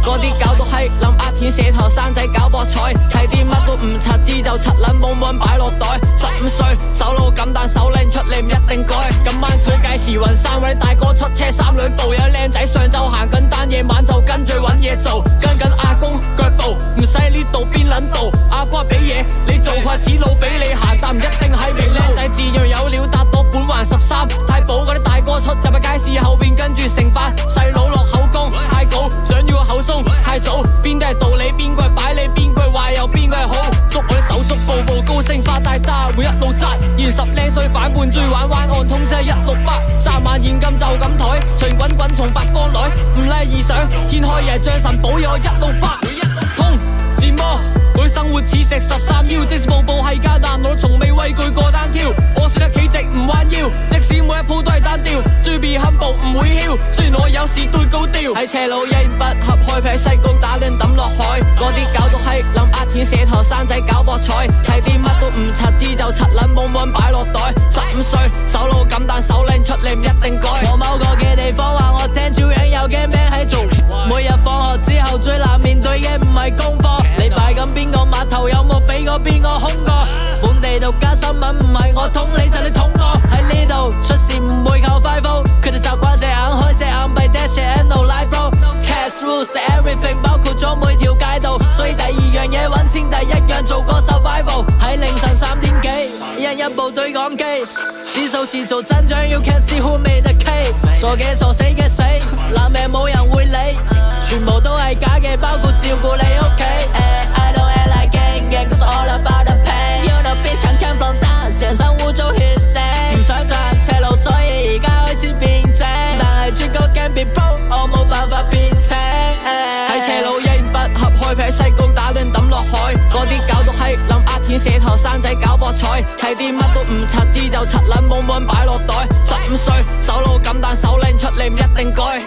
嗰啲搞到閪諗呃錢寫頭生仔搞博彩，睇啲乜都唔柒知就柒撚懵懵擺落袋。15歲手老咁但手拎出嚟唔一定改。今晚取計時運3位大哥出車3兩步，有靚仔上晝行緊單，夜晚就跟住揾嘢做，跟緊阿公腳步，唔使呢度邊撚度。阿瓜俾嘢你做筷子佬俾你行，但唔一定係明靚仔自樣有料達到本環13。太保嗰啲大哥出入去街市後邊跟住成班細佬落口供，太高想要個口鬆太早，邊啲係道理邊個係擺理邊個係壞又邊個係好，捉我啲手足步步高升發大揸會一路揸，現實靚衰反叛最玩彎按通車168 3萬現金就咁台，隨滾滾從八方來，唔例意想天開夜將神保佑我一路發通自摸。佢生活似食13腰，即使步步係艱難，我從未畏懼過單挑。我識得企直唔彎腰，即使每一鋪都係單調，最 be humble 唔會囂。雖然我有時都高調，喺斜路一言不合開劈西貢打亂抌落海。嗰啲搞到閪諗呃錢寫頭生仔搞博彩，睇啲乜都唔柒知就柒撚懵懵擺落袋。15歲手老咁但手拎出嚟唔一定改。我某個嘅地方話我聽朝樣有驚咩喺做，每日放學之後最難面對嘅唔係功課，你擺緊邊個碼頭有冇俾過邊個空過？本地獨家新聞唔係我捅你就你捅我，喺呢度出事唔會靠快風，佢哋習慣隻眼開隻眼閉 dash and no lie bro cash rules everything 包括咗每條街道，所以第二樣嘢揾錢第一樣做個 survival， 喺凌晨3點幾人一部對講機，指數持續增長要 can see who made the cake， 傻嘅傻死嘅死，爛命冇人會理，全部都係假嘅包括照顧你屋企。I don't act like gang gang cause all about the pain， You know bitch I came from down， 成身污糟血腥，唔想再行斜路所以而家開始變正，但係絕個 game be pro 我冇辦法變青。喺斜路一言不合開劈西貢打亂抌落海，嗰啲搞到閪諗呃錢寫頭生仔搞博彩，睇啲乜都唔柒知就柒撚懵懵擺落袋。15歲手老咁但手拎出嚟唔一定改。